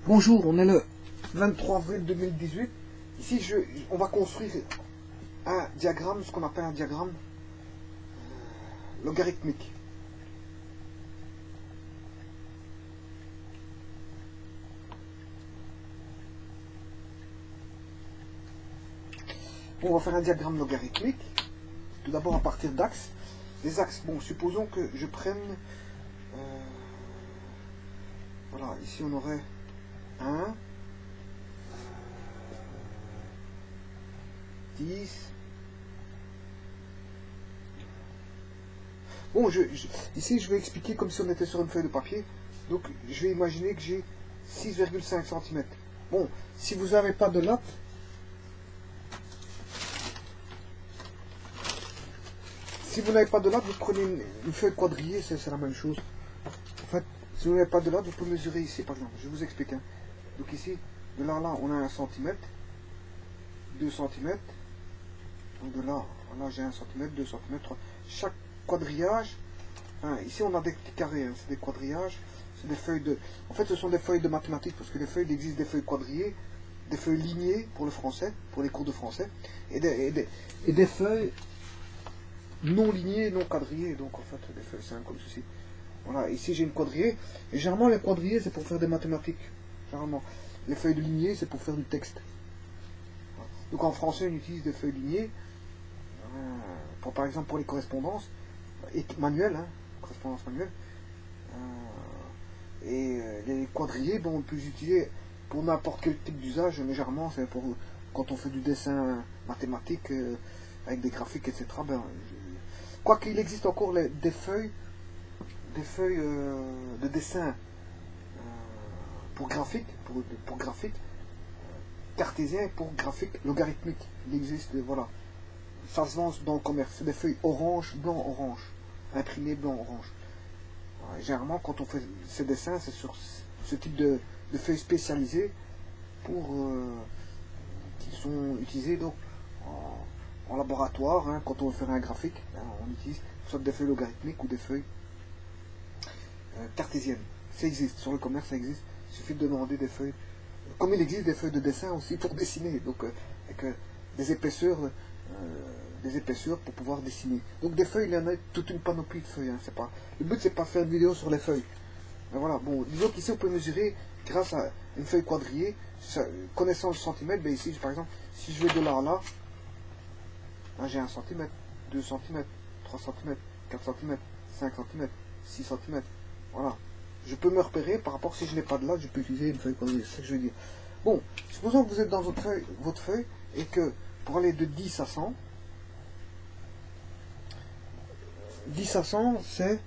Bonjour, on est le 23 avril 2018. Ici, on va construire un diagramme, ce qu'on appelle un diagramme logarithmique. Bon, on va faire un diagramme logarithmique, tout d'abord à partir d'axes. Les axes, bon, supposons que je prenne... voilà, ici on aurait 1, 10... Bon, ici je vais expliquer comme si on était sur une feuille de papier. Donc je vais imaginer que j'ai 6,5 cm. Bon, si vous n'avez pas de latte, vous prenez une feuille quadrillée, c'est la même chose. En fait, si vous n'avez pas de latte, vous pouvez mesurer ici par exemple. Je vais vous expliquer. Donc ici, de là à là, on a 1 cm, 2 cm. Donc de là à là, j'ai 1 cm, 2 cm, 3. Chaque quadrillage, ici on a des petits carrés, c'est des quadrillages, c'est des feuilles de... En fait, ce sont des feuilles de mathématiques, parce que les feuilles, il existe des feuilles quadrillées, des feuilles lignées pour le français, pour les cours de français, et des feuilles non lignées, non quadrillées, donc en fait des feuilles simples comme ceci. Voilà, ici j'ai une quadrillée, et généralement les quadrillées c'est pour faire des mathématiques, généralement. Les feuilles de lignée c'est pour faire du texte. Donc en français on utilise des feuilles lignées, par exemple pour les correspondances, manuelles, correspondance manuelle, et les quadrillés, bon, on peut les utiliser pour n'importe quel type d'usage, mais généralement c'est pour quand on fait du dessin mathématique, avec des graphiques, etc. Quoiqu'il existe encore des feuilles de dessin pour graphique, pour graphique cartésien et pour graphique logarithmique. Il existe, voilà. Ça se vend dans le commerce. C'est des feuilles orange, blanc, orange. Imprimées blanc, orange. Généralement, quand on fait ces dessins, c'est sur ce type de feuilles spécialisées qui sont utilisées donc, en laboratoire. Quand on veut faire un graphique, on utilise soit des feuilles logarithmiques ou des feuilles cartésiennes. Ça existe. Sur le commerce, ça existe. Il suffit de demander des feuilles. Comme il existe des feuilles de dessin aussi pour dessiner. Donc, avec des épaisseurs pour pouvoir dessiner. Donc des feuilles, il y en a toute une panoplie de feuilles. Le but c'est pas de faire une vidéo sur les feuilles. Mais voilà, bon, disons qu'ici on peut mesurer grâce à une feuille quadrillée, connaissant le centimètre, ici par exemple, si je vais de là à là, j'ai 1 cm, 2 cm, 3 cm, 4 cm, 5 cm, 6 cm. Voilà. Je peux me repérer par rapport, si je n'ai pas de latte, je peux utiliser une feuille quadrillée, c'est ce que je veux dire. Bon, supposons que vous êtes dans votre feuille et que pour aller de 10 à 100, 10 à 100, c'est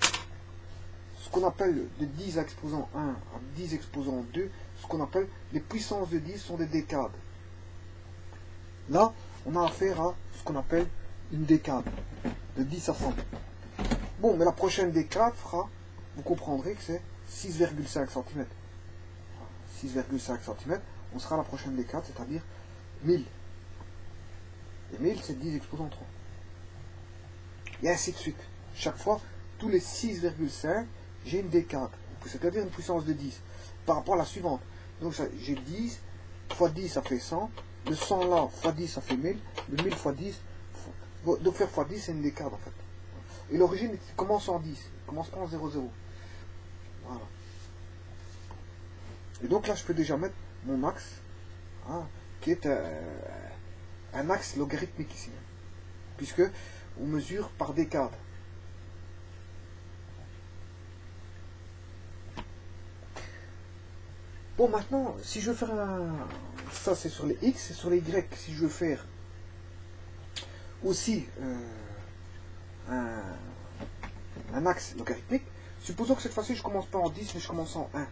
ce qu'on appelle de 10 exposant 1 à 10 exposant 2, ce qu'on appelle les puissances de 10 sont des décades. Là, on a affaire à ce qu'on appelle une décade, de 10 à 100. Bon, mais la prochaine décade fera, vous comprendrez que c'est 6,5 cm. 6,5 cm, on sera à la prochaine décade, c'est-à-dire 1000. Et 1000, c'est 10 exposant 3. Et ainsi de suite. Chaque fois, tous les 6,5, j'ai une décade, c'est-à-dire une puissance de 10, par rapport à la suivante. Donc j'ai 10, fois 10 ça fait 100, le 100 là, fois 10 ça fait 1000, le 1000 fois 10, donc faire fois 10 c'est une décade en fait. Et l'origine commence en 10, il commence pas en 0,0. Voilà. Et donc là je peux déjà mettre mon axe, qui est un axe logarithmique ici, puisque on mesure par décade. Bon, maintenant, si je veux faire ça c'est sur les X et sur les Y. Si je veux faire aussi un axe logarithmique, supposons que cette fois-ci je commence pas en 10 mais je commence en 1,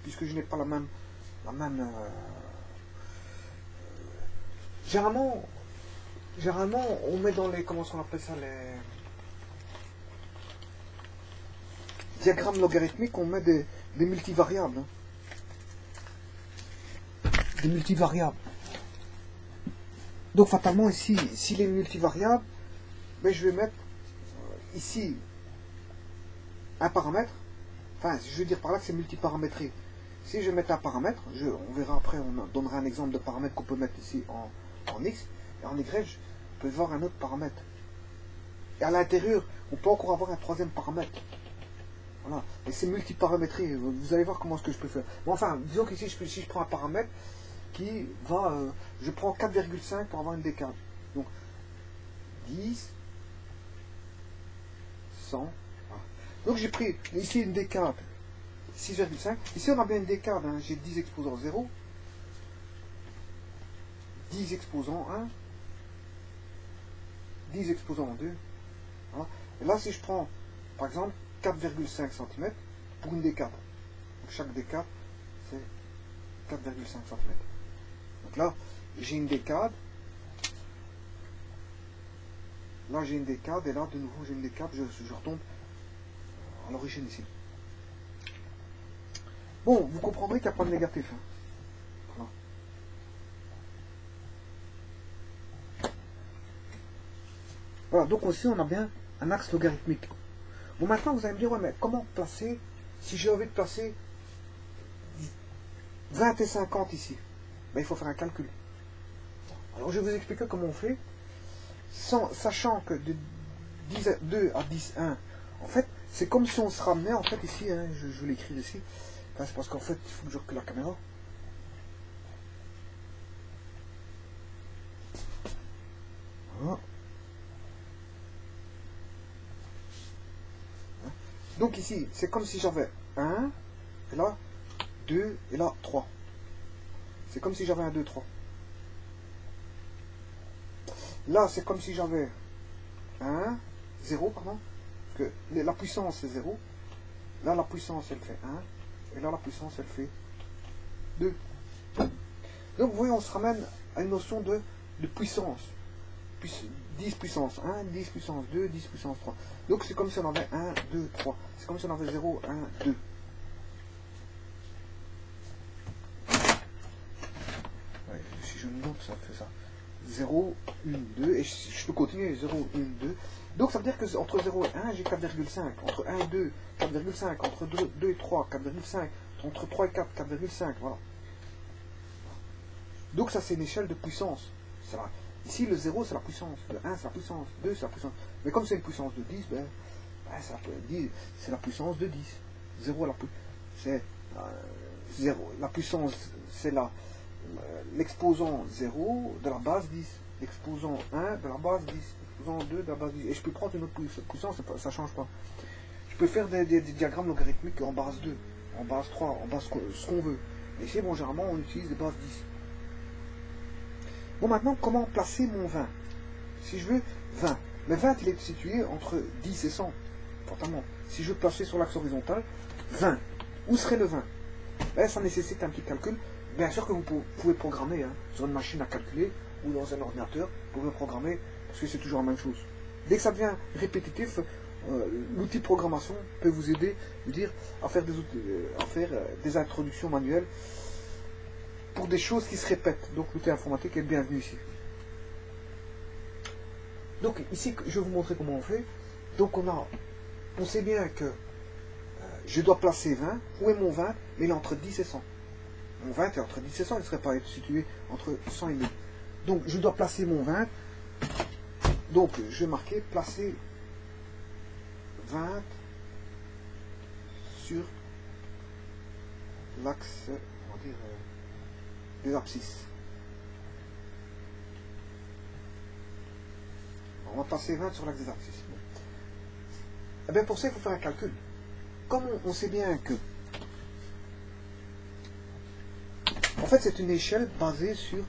puisque je n'ai pas la même généralement on met dans les, comment on appelle ça, les diagrammes logarithmiques, on met des multivariables. Des multivariables. Donc fatalement ici, s'il est multivariable, je vais mettre ici un paramètre. Enfin, je veux dire par là que c'est multiparamétré. si je mets un paramètre, on verra après, on donnera un exemple de paramètre qu'on peut mettre ici en X, et en Y, on peut voir un autre paramètre. Et à l'intérieur, on peut encore avoir un troisième paramètre. Voilà. Et c'est multiparamétré. Vous allez voir comment est-ce que je peux faire. Bon, enfin, disons qu'ici, si je prends un paramètre qui va... je prends 4,5 pour avoir une décade. Donc, 10, 100. Voilà. Donc, j'ai pris ici une décade, 6,5. Ici, on a bien une décade. Hein. J'ai 10 exposants 0, 10 exposants 1, 10 exposants 2. Voilà. Et là, si je prends, par exemple, 4,5 cm pour une décade. Donc chaque décade, c'est 4,5 cm. Donc là, j'ai une décade. Là, j'ai une décade. Et là, de nouveau, j'ai une décade. Je retombe à l'origine ici. Bon, vous comprendrez qu'il n'y a pas de négatif. Hein. Voilà. Voilà, donc aussi, on a bien un axe logarithmique. Bon, maintenant, vous allez me dire, ouais, mais comment placer, si j'ai envie de placer 20 et 50 ici, ben, il faut faire un calcul. Alors, je vais vous expliquer comment on fait, sachant que de 2 à 10, 1, en fait, c'est comme si on se ramenait, en fait, ici, hein, je vais l'écrire ici, c'est parce qu'en fait, il faut que je recule la caméra. Voilà. Donc ici, c'est comme si j'avais 1, et là, 2, et là, 3. C'est comme si j'avais un 2, 3. Là, c'est comme si j'avais 1, 0, pardon. Parce que la puissance, c'est 0. Là, la puissance, elle fait 1. Et là, la puissance, elle fait 2. Donc, vous voyez, on se ramène à une notion de puissance. 10 puissance 1, 10 puissance 2, 10 puissance 3. Donc c'est comme si on avait 1, 2, 3. C'est comme si on avait 0, 1, 2. Ouais, si je note, ça fait ça. 0, 1, 2. Et je peux continuer 0, 1, 2. Donc ça veut dire que entre 0 et 1, j'ai 4,5. Entre 1 et 2, 4,5. Entre 2 et 3, 4,5. Entre 3 et 4, 4,5. Voilà. Donc ça c'est une échelle de puissance. Ça va. Ici, le 0, c'est la puissance. Le 1, c'est la puissance. 2, c'est la puissance. Mais comme c'est une puissance de 10, c'est la puissance de 10. 0, c'est 0. La puissance, c'est l'exposant 0 de la base 10. L'exposant 1 de la base 10. L'exposant 2 de la base 10. Et je peux prendre une autre puissance, ça ne change pas. Je peux faire des diagrammes logarithmiques en base 2, en base 3, en base ce qu'on veut. Et ici, bon, généralement, on utilise des bases 10. Bon, maintenant, comment placer mon 20? Si je veux 20. Mais 20, il est situé entre 10 et 100. Fatalement. Si je veux placer sur l'axe horizontal, 20. Où serait le 20? Là, ça nécessite un petit calcul. Bien sûr que vous pouvez programmer hein, sur une machine à calculer ou dans un ordinateur. Vous pouvez programmer parce que c'est toujours la même chose. Dès que ça devient répétitif, l'outil de programmation peut vous aider à faire des introductions manuelles pour des choses qui se répètent. Donc l'outil informatique est le bienvenu ici. Donc ici, je vais vous montrer comment on fait. Donc on sait bien que je dois placer 20. Où est mon 20? Mais il est entre 10 et 100. Mon 20 est entre 10 et 100, il ne serait pas situé entre 100 et 1000. Donc je dois placer mon 20. Donc je vais marquer placer 20 sur l'axe, on va dire, des abscisses. On va passer 20 sur l'axe des abscisses. Bon. Et bien pour ça, il faut faire un calcul. Comme on sait bien que... En fait, c'est une échelle basée sur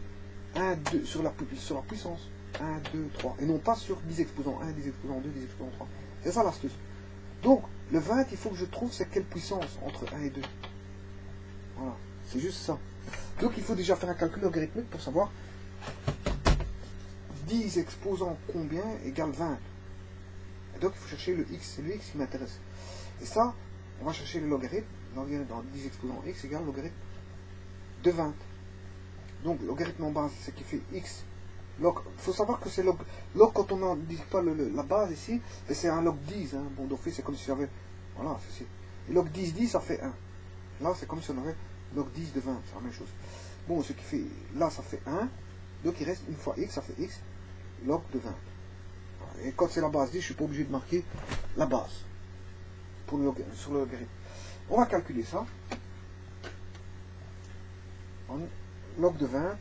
1, 2, sur la puissance. 1, 2, 3. Et non pas sur 10 exposants 1, 10 exposants 2, 10 exposants 3. C'est ça l'astuce. Donc, le 20, il faut que je trouve c'est quelle puissance entre 1 et 2. Voilà. C'est juste ça. Donc, il faut déjà faire un calcul logarithmique pour savoir 10 exposants combien égale 20. Et donc, il faut chercher le x. C'est le x qui m'intéresse. Et ça, on va chercher le logarithme. Dans 10 exposants x égale logarithme de 20. Donc, logarithme en base, c'est qui fait x. Il faut savoir que c'est log. Log, quand on n'indique pas la base ici, c'est un log 10. Bon, d'office, c'est comme si j'avais. Voilà, c'est. Et log 10, 10, ça fait 1. Là, c'est comme si on avait log 10 de 20, c'est la même chose. Bon, ce qui fait, là ça fait 1, donc il reste une fois x, ça fait x, log de 20. Et quand c'est la base 10, je ne suis pas obligé de marquer la base pour sur le logarithme. On va calculer ça. Log de 20,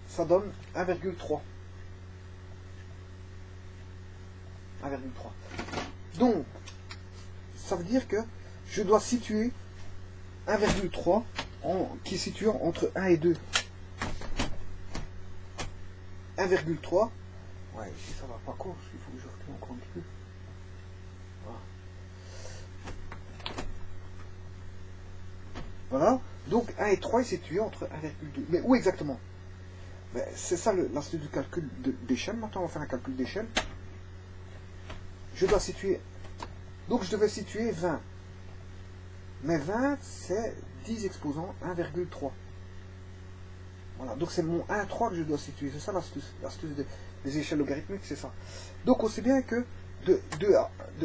ça donne 1,3. 1,3. Donc, ça veut dire que je dois situer 1,3 qui est situé entre 1 et 2. 1,3. Ouais, ici ça va pas quoi, parce qu'il faut que je retourne encore un petit peu. Voilà. Donc 1 et 3 est situé entre 1,2. Mais où exactement? C'est ça l'astuce du calcul d'échelle. Maintenant, on va faire un calcul d'échelle. Je dois situer. Donc je devais situer 20. Mais 20, c'est 10 exposants 1,3. Voilà, donc c'est mon 1,3 que je dois situer. C'est ça l'astuce. L'astuce des échelles logarithmiques, c'est ça. Donc on sait bien que de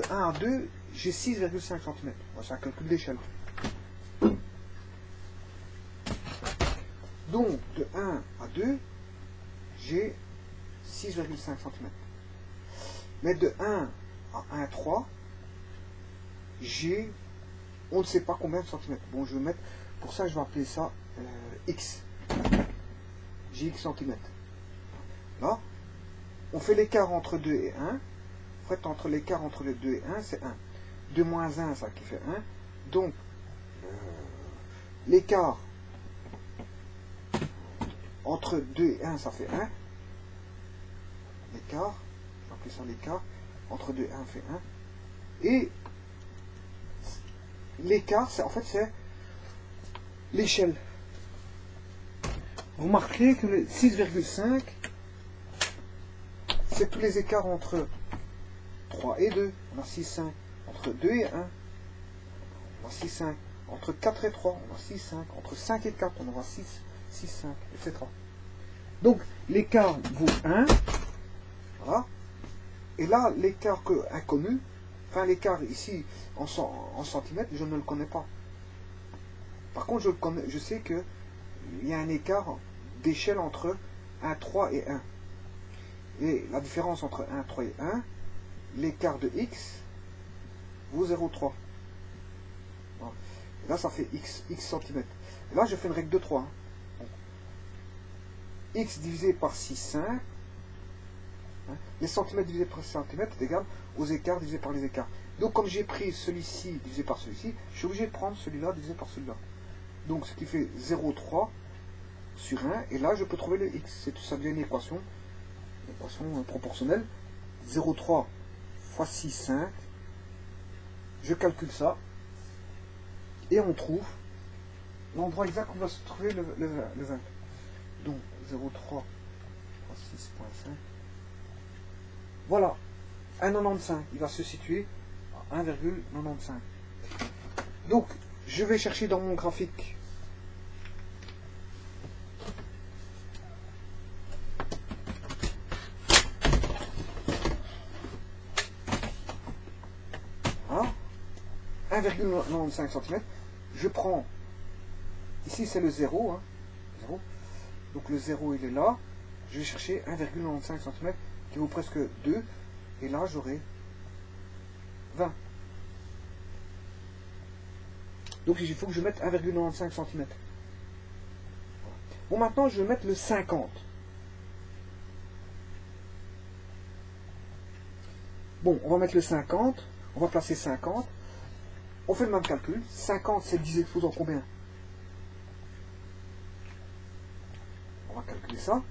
1 à 2, j'ai 6,5 cm. C'est un calcul d'échelle. Donc de 1 à 2, j'ai 6,5 cm. Mais de 1 à 1,3, j'ai on ne sait pas combien de centimètres. Bon, je vais mettre, pour ça je vais appeler ça x. J'ai x centimètres. Là, on fait l'écart entre 2 et 1. En fait, entre l'écart entre les 2 et 1, c'est 1. 2 moins 1, ça qui fait 1. Donc, l'écart entre 2 et 1, ça fait 1. L'écart, je vais appeler ça l'écart, entre 2 et 1 fait 1. Et l'écart, en fait, c'est l'échelle. Vous remarquerez que le 6,5, c'est tous les écarts entre 3 et 2. On a 6,5. Entre 2 et 1, on a 6,5. Entre 4 et 3, on a 6,5. Entre 5 et 4, on aura 6, 6,5, etc. Donc, l'écart vaut 1. Voilà. Et là, l'écart inconnu, enfin l'écart ici en centimètres, je ne le connais pas. Par contre, je sais qu'il y a un écart d'échelle entre 1, 3 et 1. Et la différence entre 1, 3 et 1, l'écart de x vaut 0,3. Voilà. Là, ça fait x centimètres. Et là, je fais une règle de 3. Bon. X divisé par 6,5. Les centimètres divisés par centimètres est égal aux écarts divisés par les écarts. Donc, comme j'ai pris celui-ci divisé par celui-ci, je suis obligé de prendre celui-là divisé par celui-là. Donc, ce qui fait 0,3 sur 1. Et là, je peux trouver le x. Ça devient une équation proportionnelle. 0,3 fois 6,5. Je calcule ça. Et on trouve l'endroit exact où va se trouver le 20. Donc, 0,3 fois 6,5. Voilà, 1,95. Il va se situer à 1,95. Donc, je vais chercher dans mon graphique voilà, 1,95 cm. Je prends, ici c'est le 0, hein, 0. Donc le 0 il est là. Je vais chercher 1,95 cm qui vaut presque 2. Et là j'aurai 20. Donc il faut que je mette 1,95 cm. Bon, maintenant je vais mettre le 50. Bon, on va mettre le 50. On va placer 50. On fait le même calcul. 50 c'est 10 exposants combien? On va calculer ça.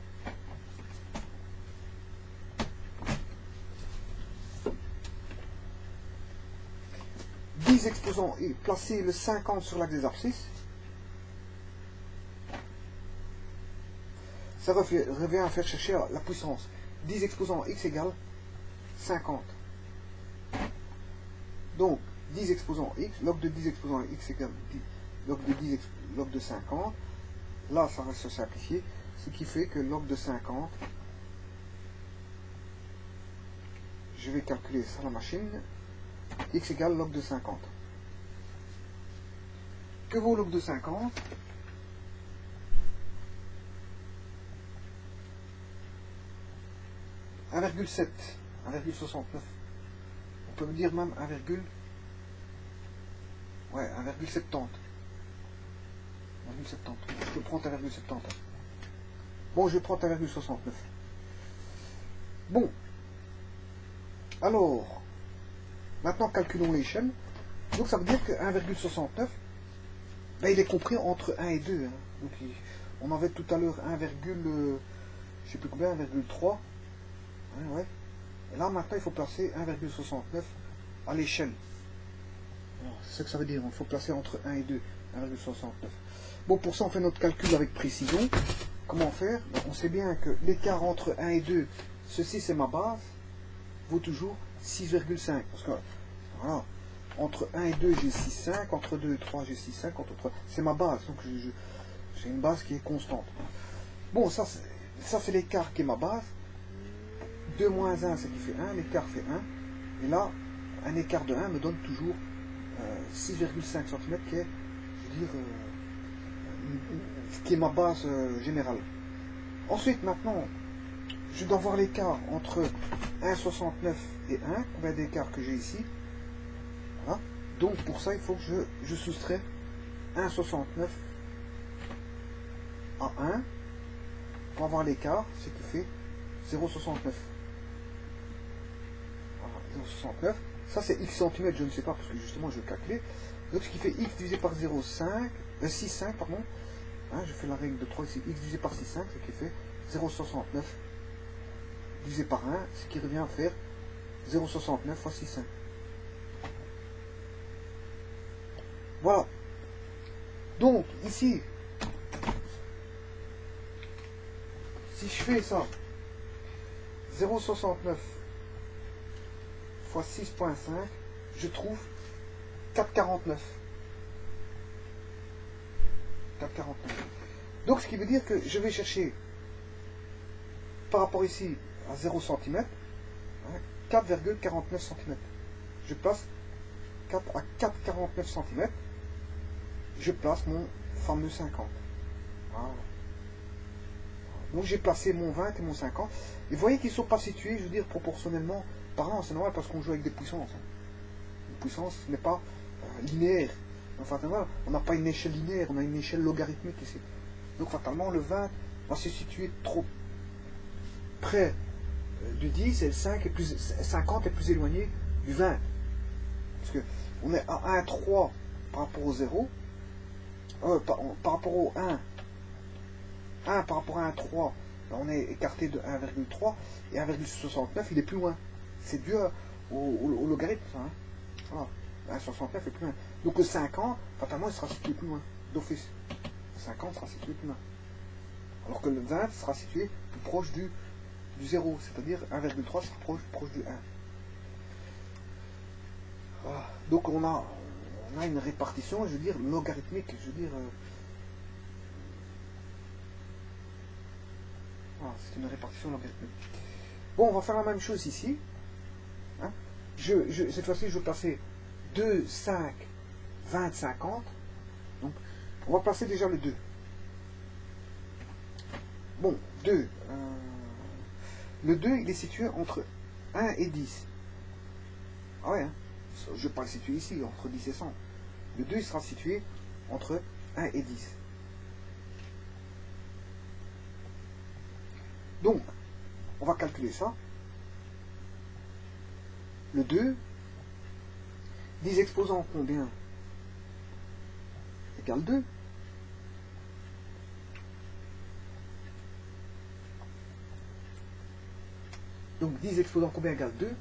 Exposants et placer le 50 sur l'axe des abscisses, ça revient à faire chercher la puissance. 10 exposants x égale 50. Donc 10 exposants x, log de 10 exposants x égale 10, log de 50. Là ça va se simplifier, ce qui fait que log de 50, je vais calculer ça à la machine, x égale log de 50. Que vaut log de 50? « 1,7, 1,69. On peut me dire même 1,70. Ouais, 1,70. 1,70. Je peux prendre 1,70. Bon, je vais prendre 1,69. Bon. Alors, maintenant calculons l'échelle. Donc ça veut dire que 1,69, ben, il est compris entre 1 et 2. Hein. Donc, on avait tout à l'heure 1, je sais plus combien, 1,3. Hein, ouais. Et là maintenant il faut placer 1,69 à l'échelle. C'est ce que ça veut dire, il faut placer entre 1 et 2, 1,69. Bon, pour ça on fait notre calcul avec précision. Comment faire? Ben, on sait bien que l'écart entre 1 et 2, ceci c'est ma base, vaut toujours 6,5. Parce que voilà, entre 1 et 2 j'ai 6,5, entre 2 et 3 j'ai 6,5, entre 3, c'est ma base, donc j'ai une base qui est constante. Bon, ça c'est l'écart qui est ma base. 2 moins 1, c'est qui fait 1, l'écart fait 1. Et là, un écart de 1 me donne toujours 6,5 cm qui est, je veux dire, qui est ma base générale. Ensuite, maintenant, je dois voir l'écart entre 1,69 et 1, combien d'écart que j'ai ici. Voilà. Donc, pour ça, il faut que je soustrais 1,69 à 1 pour avoir l'écart, ce qui fait 0,69. 0,69. Ça c'est x cm, je ne sais pas parce que justement je vais calculer. Donc ce qui fait x divisé par 6,5 pardon. Hein, je fais la règle de 3 ici, x divisé par 6,5, ce qui fait 0,69 divisé par 1, ce qui revient à faire 0,69 fois 6,5. Voilà. Donc ici, si je fais ça, 0,69 fois 6,5, je trouve 4,49. 4,49. Donc ce qui veut dire que je vais chercher, par rapport ici à 0 cm, 4,49 cm. Je place 4 à 4,49 cm, je place mon fameux 50. Voilà. Donc j'ai placé mon 20 et mon 50. Et vous voyez qu'ils ne sont pas situés, je veux dire, proportionnellement par an. C'est normal parce qu'on joue avec des puissances. Une puissance n'est pas linéaire. Donc fatalement, on n'a pas une échelle linéaire, on a une échelle logarithmique ici. Donc fatalement, le 20 va se situer trop près du 10 et le 50 est plus éloigné du 20. Parce que on est à 1,3 par rapport au 0. Par rapport au 1 par rapport à 1,3, on est écarté de 1,3 et 1,69 il est plus loin. C'est dû au logarithme. Hein. Voilà. 1,69 est plus loin. Donc le 50, fatalement, il sera situé plus loin, d'office. Le 50 sera situé plus loin. Alors que le 20 sera situé plus proche du 0, c'est-à-dire 1,3 sera proche du 1. Voilà. Donc on a une répartition, je veux dire, logarithmique, je veux dire... Voilà, c'est une répartition logarithmique. Bon, on va faire la même chose ici. Hein. Cette fois-ci, je vais placer 2, 5, 20, 50. Donc, on va placer déjà le 2. Bon, 2. Le 2, il est situé entre 1 et 10. Ah ouais, hein. Je ne vais pas le situer ici, entre 10 et 100. Le 2, il sera situé entre 1 et 10. Donc, on va calculer ça. Le 2, 10 exposants combien? Égale 2. Donc 10 exposants combien égale 2?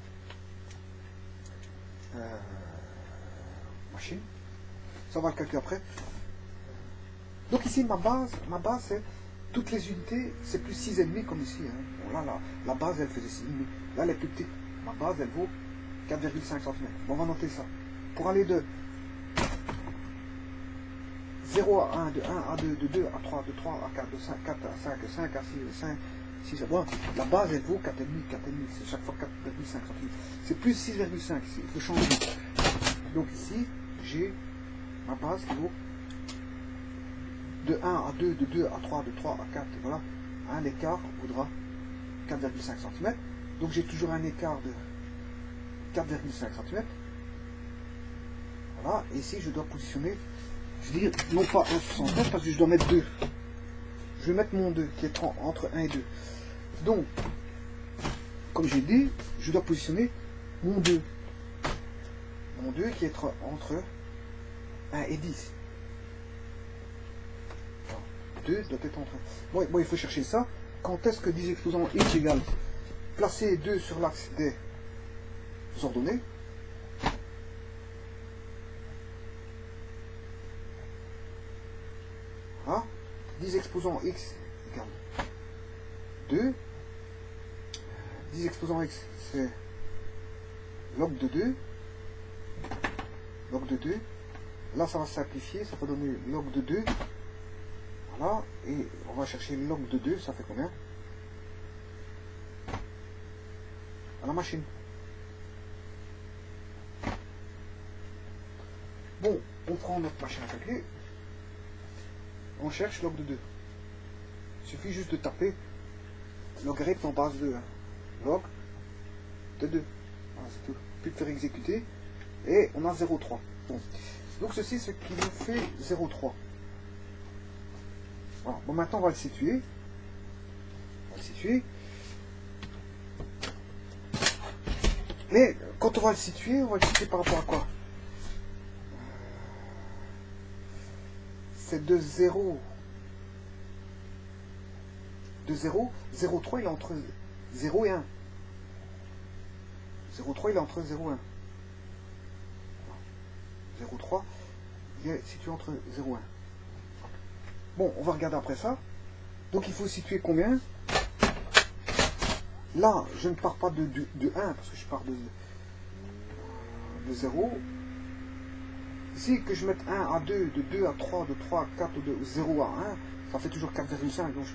Machine. Ça on va le calculer après. Donc ici ma base c'est toutes les unités, c'est plus 6,5 comme ici. Hein. Bon, là, la base elle faisait 6,5. Là elle est plus petite. Ma base elle vaut 4,5 cm. Bon, on va noter ça. Pour aller de 0 à 1, de 1 à 2, de 2 à 3, de 3 à 4, de 5, 4 à 5, de 5 à 6, de 5, 6 à... Bon, la base elle vaut 4,5, c'est chaque fois 4,5 cm. C'est plus 6,5 ici, il faut changer. Donc ici, j'ai ma base qui vaut de 1 à 2, de 2 à 3, de 3 à 4, voilà. Un écart vaudra 4,5 cm. Donc j'ai toujours un écart de 4,5 cm. Voilà, et ici je dois positionner, je veux dire, non pas 1,69 parce que je dois mettre 2. Je vais mettre mon 2 qui est entre 1 et 2. Donc, comme j'ai dit, je dois positionner mon 2. Mon 2 qui est entre 1 et 10. 2 doit être entre... Bon, il faut chercher ça. Quand est-ce que 10 exposants x égale placer 2 sur l'axe des ordonnées. Voilà. 10 exposants x égale 2. 10 exposants x, c'est log de 2. Log de 2. Là, ça va simplifier, ça va donner log de 2. Voilà, et on va chercher log de 2, ça fait combien? À la machine. Bon, on prend notre machine à calculer. On cherche log de 2. Il suffit juste de taper logarithme en base de 1. Log de 2. Voilà, c'est tout. Puis de faire exécuter. Et on a 0,3. Bon. Donc ceci, c'est ce qui nous fait 0,3. Voilà. Bon, maintenant on va le situer. On va le situer. Mais quand on va le situer par rapport à quoi? C'est de 0. De 0. 0,3 il est entre 0 et 1. 0,3 il est entre 0 et 1. 0,3 il est situé entre 0 et 1. Bon, on va regarder après ça. Donc il faut situer combien? Là, je ne pars pas de 1, parce que je pars de 0. Ici, que je mette 1 à 2, de 2 à 3, de 3 à 4, ou de 0 à 1, ça fait toujours 4,5. Donc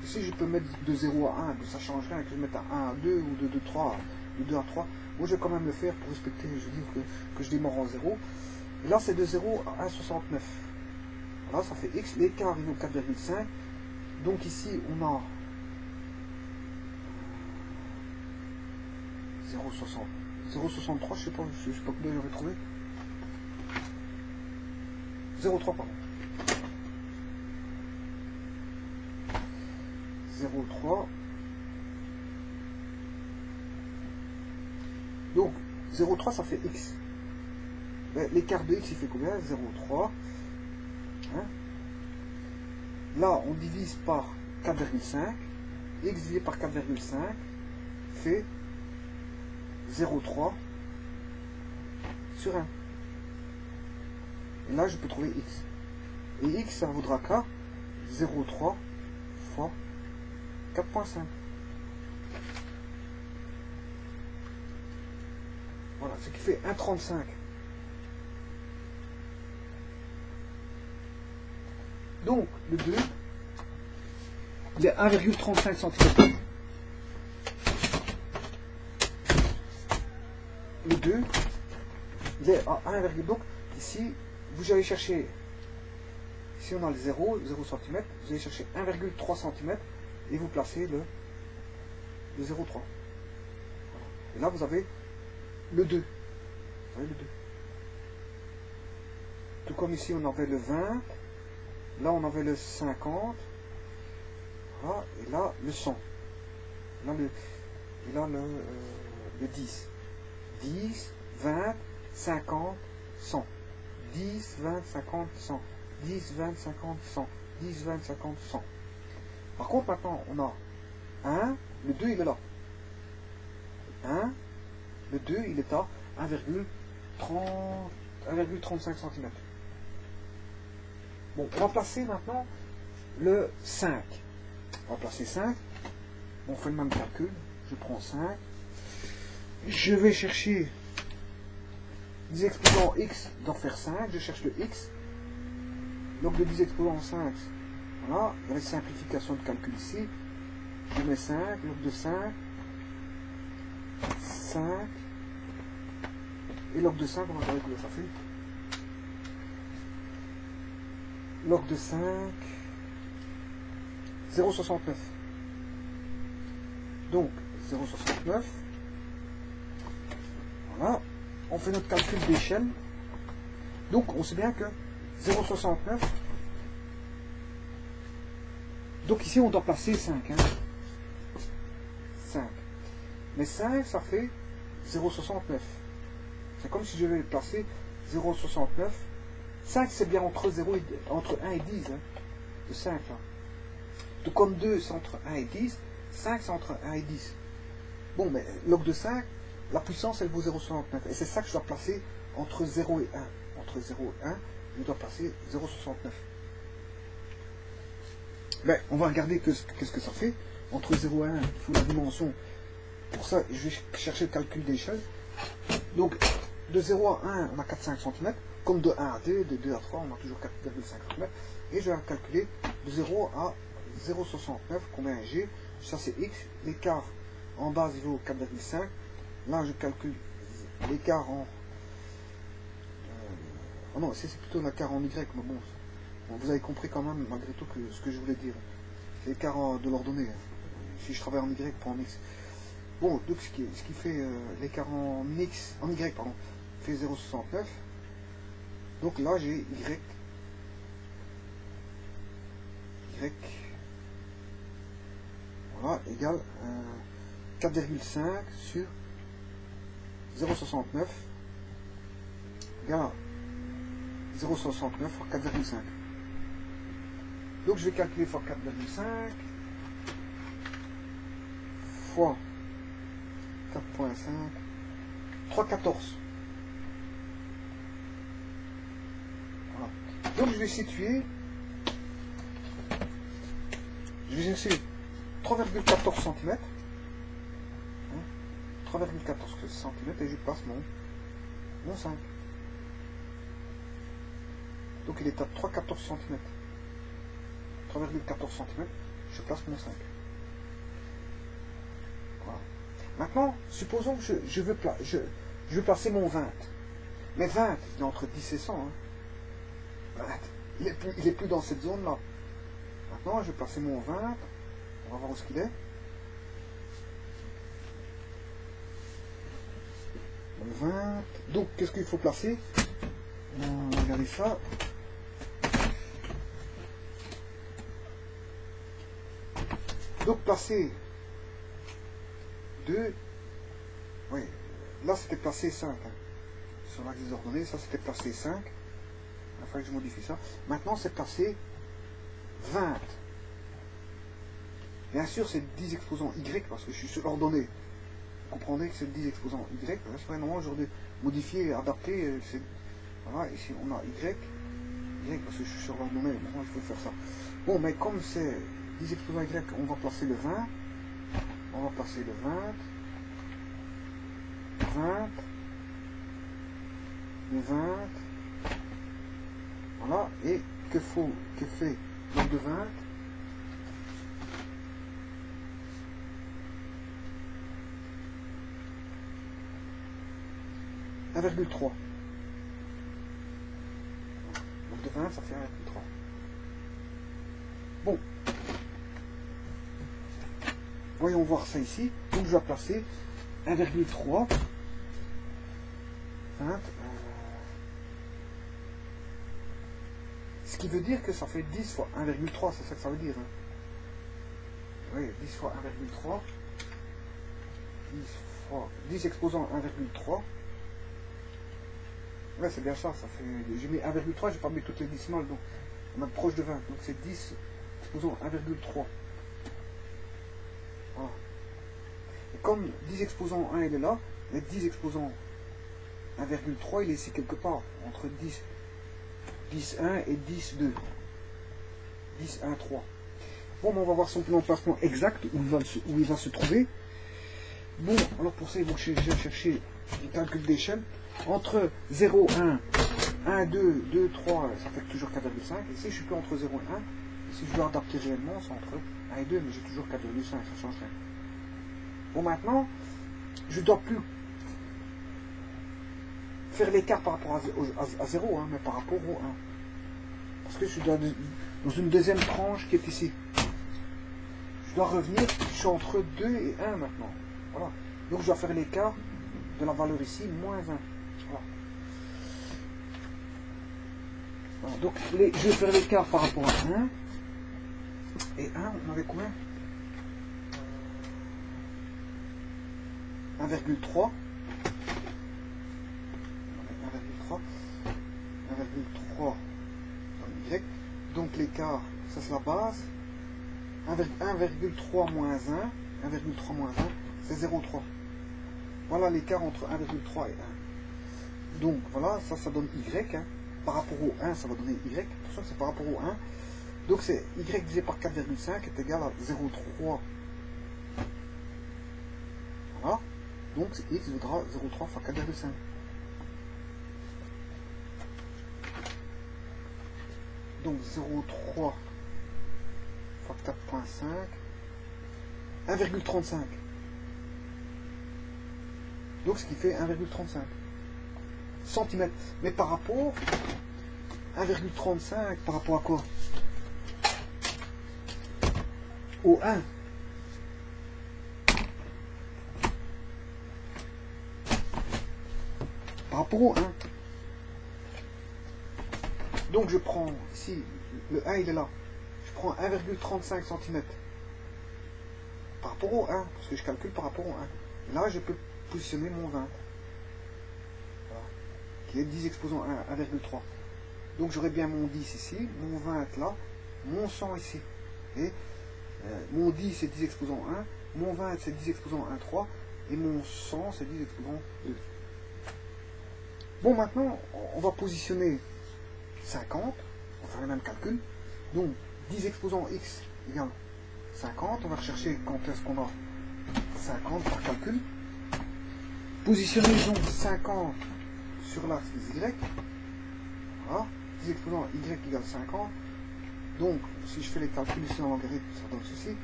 ici, je peux mettre de 0 à 1, que ça change rien, que je mette à 1 à 2, ou de 3, de 2 à 3. Moi, je vais quand même le faire pour respecter, je dis que je démarre en 0. Et là, c'est de 0 à 1,69. Voilà, ça fait x. L'écart, il vaut 4,5. Donc ici, on a 0,63, je sais pas combien j'aurais trouvé. 0,3 pardon. 0,3. Donc 0,3 ça fait x. L'écart de x il fait combien? 0,3. Hein? Là on divise par 4,5. X divisé par 4,5 fait 0,3 sur 1. Et là, je peux trouver x. Et x, ça vaudra qu'à 0,3 fois 4,5. Voilà, ce qui fait 1,35. Donc, le 2, il est 1,35 cm. Le 2, il est à 1, donc ici, vous allez chercher, ici on a le 0 cm, vous allez chercher 1,3 cm et vous placez le 0,3. Voilà. Et là vous avez le 2. Vous avez le 2. Tout comme ici on avait le 20, là on avait le 50, voilà, et là le 100. Là le 10. 10, 20, 50, 100. 10, 20, 50, 100. 10, 20, 50, 100. 10, 20, 50, 100. Par contre, maintenant, on a 1, le 2, il est là. 1, le 2, il est à 1,35 cm. Bon, on va placer maintenant le 5. On va placer 5. On fait le même calcul. Je prends 5. Je vais chercher 10 exposants x d'en faire 5, je cherche le x. Donc de 10 exposants 5, voilà, il y a la simplification de calcul ici. Je mets 5, log de 5, 5, et log de 5, on va regarder combien ça fait. log de 5, 0,69. Donc 0,69. Voilà. On fait notre calcul d'échelle. Donc on sait bien que 0,69. Donc ici on doit placer 5. Hein. 5. Mais 5 ça fait 0,69. C'est comme si je vais placer 0,69. 5 c'est bien entre 1 et 10. Hein, de 5 là. Tout comme 2 c'est entre 1 et 10. 5 c'est entre 1 et 10. Bon mais log de 5, la puissance elle vaut 0,69. Et c'est ça que je dois placer entre 0 et 1. Entre 0 et 1, je dois placer 0,69. Ben, on va regarder qu'est-ce que ça fait. Entre 0 et 1, il faut la dimension. Pour ça, je vais chercher le calcul d'échelle. Donc, de 0 à 1, on a 4,5 cm. Comme de 1 à 2, de 2 à 3, on a toujours 4,5 cm. Et je vais calculer de 0 à 0,69, combien j'ai. Ça, c'est x. L'écart en base, il vaut 4,5. Là, je calcule l'écart en... oh non, c'est plutôt l'écart en y, mais bon... Vous avez compris quand même, malgré tout, ce que je voulais dire. L'écart de l'ordonnée. Si je travaille en Y, pas en X. Bon, donc ce qui fait l'écart en X, en Y, pardon, fait 0,69. Donc là, j'ai Y. Voilà, égale 4,5 sur 0,69 égale 0,69 fois 4,5. Donc je vais calculer fois 4,5 fois 4,5, 3,14. Voilà. Donc je vais situer, je vais chercher 3,14 cm. 3,14 cm et je passe mon 5. Donc il est à 3,14 cm. 3,14 cm, je place mon 5. Voilà. Maintenant, supposons que je veux placer mon 20. Mais 20, il est entre 10 et 100. Hein. 20, il est plus dans cette zone-là. Maintenant, je vais placer mon 20. On va voir où ce qu'il est. Mon 20. Donc, qu'est-ce qu'il faut placer? On va regarder ça. Donc placer 2, oui, là c'était placé 5, hein. Sur l'axe des ordonnées, ça c'était placé 5, il va falloir que je modifie ça. Maintenant c'est placé 20. Bien sûr c'est 10 exposants Y parce que je suis sur l'ordonnée. Vous comprenez que c'est 10 exposants Y, là c'est normalement j'aurais modifié, adapté, voilà, ici on a Y parce que je suis sur l'ordonnée, maintenant il faut faire ça. Bon mais comme c'est 10 exposants Y, on va placer le 20. On va placer le 20. 20. Le 20. Voilà. Et que fait log de 20? « 1,3. Donc de 20, ça fait 1,3. Bon. Voyons voir ça ici. Donc je vais placer 1,3. 20. Ce qui veut dire que ça fait 10 fois 1,3. C'est ça que ça veut dire. Hein. Oui, 10 fois 1,3. 10 exposants 1,3. Ouais, c'est bien ça. Fait, j'ai mis 1,3, j'ai pas mis toutes les décimales. Donc on est proche de 20. Donc c'est 10 exposants 1,3. Voilà. Et comme 10 exposants 1 il est là, les 10 exposants 1,3 il est ici quelque part, entre 10 1 et 10 2. 10 1 3. Bon, on va voir son emplacement exact, où il va se trouver. Bon, alors pour ça, ils vont chercher du calcul d'échelle. Entre 0, 1, 1, 2, 2, 3, ça fait toujours 4,5. Ici, je suis plus entre 0 et 1. Si je dois adapter réellement, c'est entre 1 et 2, mais j'ai toujours 4,5, ça change rien. Bon, maintenant, je ne dois plus faire l'écart par rapport à 0, hein, mais par rapport au 1. parce que je suis dans une deuxième tranche qui est ici. Je dois revenir, je suis entre 2 et 1 maintenant. Voilà. Donc je dois faire l'écart de la valeur ici, moins 1. Voilà. Voilà. Donc je vais faire l'écart par rapport à 1. Et 1, on avait combien 1,3. 1,3 dans Y. Donc l'écart, ça c'est la base. 1,3 moins 1. 1,3 moins 1, c'est 0,3. Voilà l'écart entre 1,3 et 1. Donc voilà, ça donne Y. Hein. Par rapport au 1, ça va donner Y. Pour ça, c'est par rapport au 1. Donc c'est Y divisé par 4,5 est égal à 0,3. Voilà. Donc X vaudra 0,3 fois 4,5. Donc 0,3 fois 4,5. 1,35. Donc ce qui fait 1,35 cm. Mais par rapport 1,35 par rapport à quoi? Au 1. Par rapport au 1. Donc je prends ici, le 1 il est là. Je prends 1,35 cm. Par rapport au 1, parce que je calcule par rapport au 1. Là je peux positionner mon 20. Voilà. Qui est 10 exposant 1, 1,3. Donc j'aurai bien mon 10 ici, mon 20 là, mon 100 ici. Et mon 10 c'est 10 exposant 1, mon 20 c'est 10 exposant 1, 3, et mon 100 c'est 10 exposant 2. Bon, maintenant on va positionner 50, on va faire le même calcul. Donc 10 exposant x égale 50, on va rechercher quand est-ce qu'on a 50 par calcul. Positionner donc 50 sur l'axe des y. Voilà, 10 exposant y égale 50. Donc, si je fais les calculs ici en logarithme, ça donne ceci.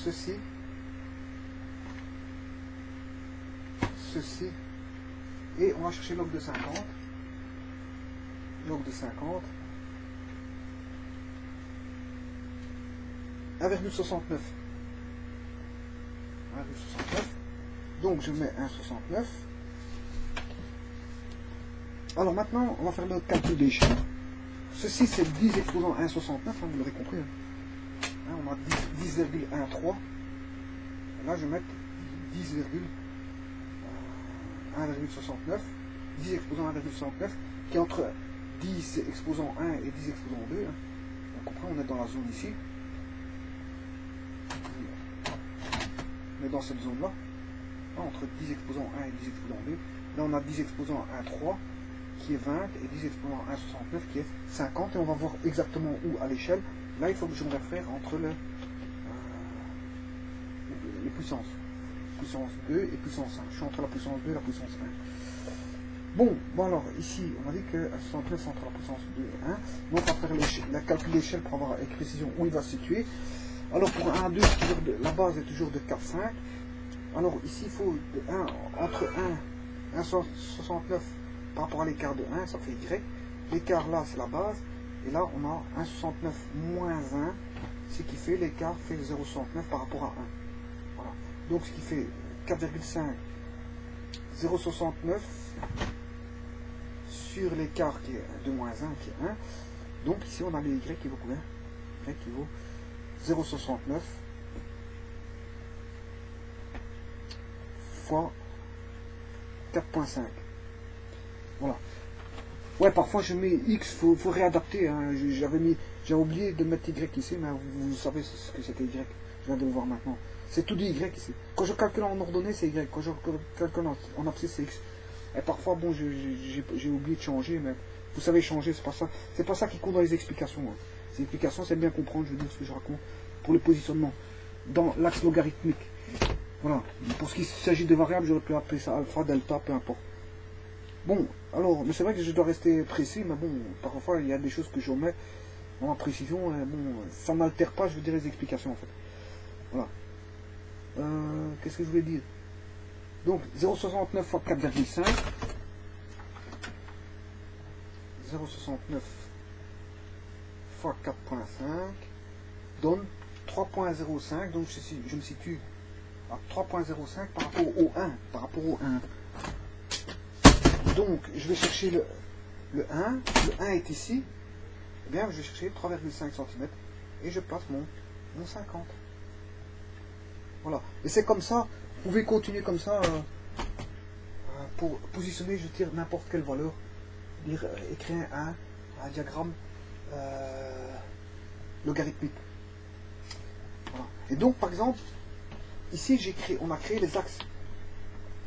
Ceci. Ceci. Et on va chercher log de 50. Log de 50. 1,69. 1,69. Donc je mets 1,69. Alors maintenant, on va faire notre calcul d'échelle. Ceci c'est 10 exposant 1,69, hein, vous l'aurez compris. Hein, on a 10,13. Là je vais mettre 10,1,69. 10 exposant 1,69 qui est entre 10 exposant 1 et 10 exposant 2. Hein. On comprend, on est dans la zone ici. On est dans cette zone là. Entre 10 exposant 1 et 10 exposant 2. Là on a 10 exposant 1,3 qui est 20 et 10 exposant 1,69 qui est 50. Et on va voir exactement où à l'échelle. Là il faut que je me réfère entre les puissances. Puissance 2 et puissance 1. Je suis entre la puissance 2 et la puissance 1. Bon alors ici on a dit que 69 c'est entre la puissance 2 et 1. Donc on va faire la calcul d'échelle pour avoir avec précision où il va se situer. Alors pour 1 à 2, la base est toujours de 4, 5. Alors ici il faut de 1, entre 1, 1,69 par rapport à l'écart de 1, ça fait Y. L'écart là c'est la base. Et là on a 1,69 moins 1, ce qui fait l'écart fait 0,69 par rapport à 1. Voilà. Donc ce qui fait 4,5, 0,69 sur l'écart qui est de moins 1 qui est 1. Donc ici on a le Y qui vaut combien? Y qui vaut 0,69 fois 4,5. Voilà. Ouais, parfois je mets X, faut réadapter. Hein. J'ai oublié de mettre Y ici, mais vous savez ce que c'était Y. Je viens de le voir maintenant. C'est tout dit Y ici. Quand je calcule en ordonnée, c'est Y. Quand je calcule en abscisse, c'est X. Et parfois, bon, j'ai oublié de changer, mais vous savez changer, c'est pas ça. C'est pas ça qui compte dans les explications. Hein. Les explications, c'est bien comprendre, je veux dire, ce que je raconte pour le positionnement dans l'axe logarithmique. Voilà. Pour ce qui s'agit de variables, j'aurais pu appeler ça alpha, delta, peu importe. Bon, alors, mais c'est vrai que je dois rester précis, mais bon, parfois, il y a des choses que je mets en précision, et bon, ça n'altère pas, je veux dire, les explications, en fait. Voilà. Qu'est-ce que je voulais dire? Donc, 0,69 fois 4,5. 0,69 fois 4,5 donne 3,05. Donc je me situe à 3,05 par rapport au 1. Par rapport au 1. Donc je vais chercher le 1. Le 1 est ici. Eh bien, je vais chercher 3,5 cm et je place mon 50. Voilà. Et c'est comme ça. Vous pouvez continuer comme ça pour positionner, je veux dire, n'importe quelle valeur. Écrire un diagramme logarithmique. Voilà. Et donc, par exemple, ici, on a créé les axes.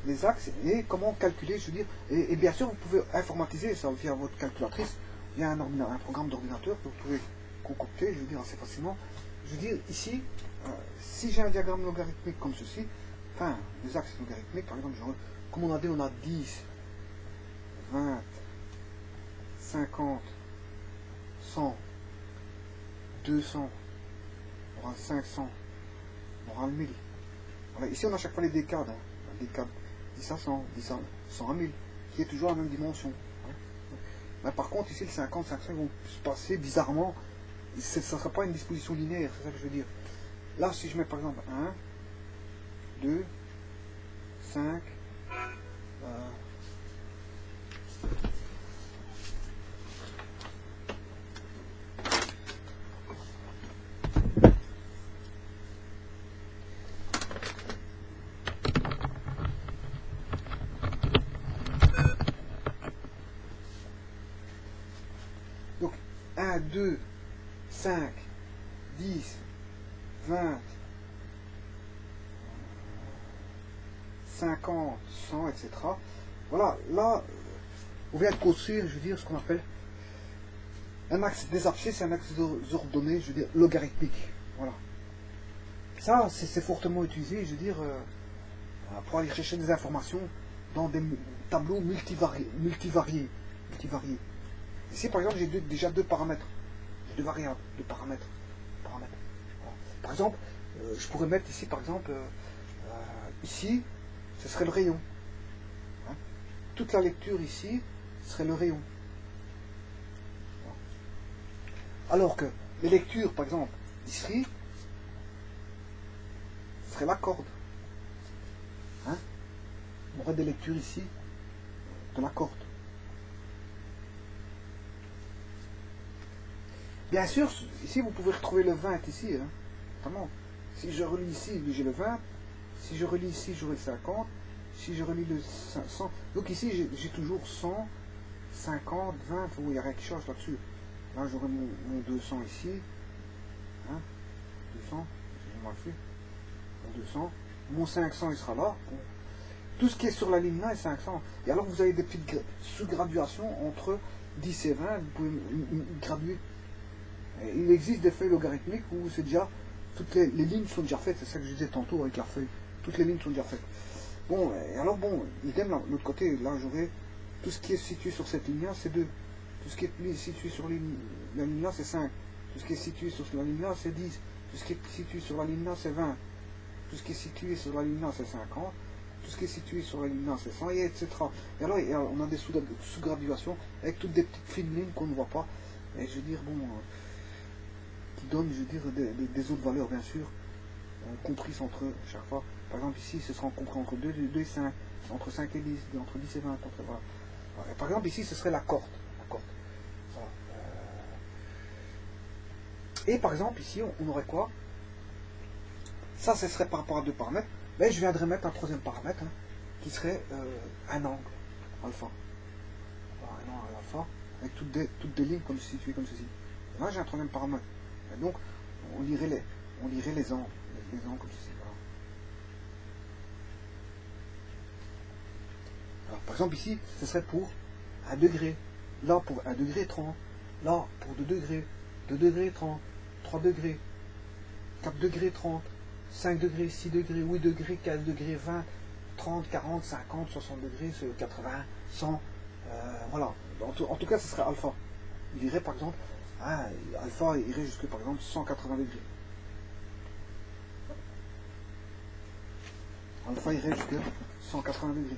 Les axes et comment calculer, je veux dire. Et bien sûr, vous pouvez informatiser ça via votre calculatrice. Il y a un programme d'ordinateur que vous pouvez concocter, je veux dire, assez facilement. Je veux dire, ici, si j'ai un diagramme logarithmique comme ceci, enfin, les axes logarithmiques, par exemple, comme on a dit, on a 10, 20, 50, 100, 200, on aura 500, on aura 1000. Voilà, ici, on a chaque fois les décades. Hein. Décades 10 à 100, 10 à 100 à 1000, qui est toujours la même dimension. Hein. Mais par contre, ici, le 50, 500 vont se passer bizarrement. Ça ne sera pas une disposition linéaire, c'est ça que je veux dire. Là, si je mets par exemple 1, 2, 5, donc 1, 2, 5, 10, 20, 50, 100, etc. Voilà, là, on vient de construire, je veux dire, ce qu'on appelle un axe des abscisses, c'est un axe ordonné, je veux dire, logarithmique. Voilà. Ça, c'est fortement utilisé, je veux dire, pour aller chercher des informations dans des tableaux multivariés. Ici, par exemple, j'ai déjà deux paramètres. J'ai deux variables, deux paramètres. Voilà. Par exemple, je pourrais mettre ici, par exemple, ici, ce serait le rayon. Hein. Toute la lecture ici serait le rayon. Alors que les lectures, par exemple, ici, serait la corde. Hein. On aurait des lectures ici de la corde. Bien sûr, ici vous pouvez retrouver le 20 ici. Hein. Notamment, si je relis ici, j'ai le 20. Si je relis ici, j'aurai le 50. Si je relis le 100. Donc ici, j'ai toujours 100, 50, 20. Il n'y a rien qui change là-dessus. Là, j'aurai mon 200 ici. Hein, 200. J'ai mal fait. Mon 200. Mon 500, il sera là. Bon. Tout ce qui est sur la ligne là est 500. Et alors, vous avez des petites sous-graduations entre 10 et 20. Vous pouvez graduer. Et il existe des feuilles logarithmiques où c'est déjà toutes les lignes sont déjà faites. C'est ça que je disais tantôt avec la feuille. Toutes les lignes sont déjà faites. Bon, et alors bon, idem, de l'autre côté, là j'aurai tout ce qui est situé sur cette ligne-là, c'est 2. Tout ce qui est situé sur la ligne-là, c'est 5. Tout ce qui est situé sur la ligne-là, c'est 10. Tout ce qui est situé sur la ligne-là, c'est 20. Tout ce qui est situé sur la ligne-là, c'est 50. Tout ce qui est situé sur la ligne-là, c'est 100, et etc. Et alors, on a des sous-graduations avec toutes des petites fines lignes qu'on ne voit pas. Et je veux dire, bon, qui donnent, je veux dire, des autres valeurs, bien sûr, comprises entre eux chaque fois. Par exemple, ici, ce sera compris entre 2 et 5, entre 5 et 10, entre 10 et 20. Voilà. Et par exemple, ici, ce serait la corde. Voilà. Et par exemple, ici, on aurait quoi? Ça, ce serait par rapport à deux paramètres. Mais je viendrais mettre un troisième paramètre, hein, qui serait un angle, alpha. Voilà, un angle alpha, avec toutes des lignes situées comme ceci. Et là, j'ai un troisième paramètre. Et donc, on lirait les angles. Les angles comme ceci. Voilà. Alors, par exemple, ici, ce serait pour 1 degré. Là, pour 1 degré 30. Là, pour 2 degrés. 2 degrés 30. 3 degrés. 4 degrés 30. 5 degrés, 6 degrés, 8 degrés, 15 degrés, 20, 30, 40, 50, 60 degrés, 80, 100. Voilà. En tout cas, ce serait alpha. Il irait par exemple, alpha irait jusqu'à par exemple 180 degrés. Alpha irait jusqu'à 180 degrés.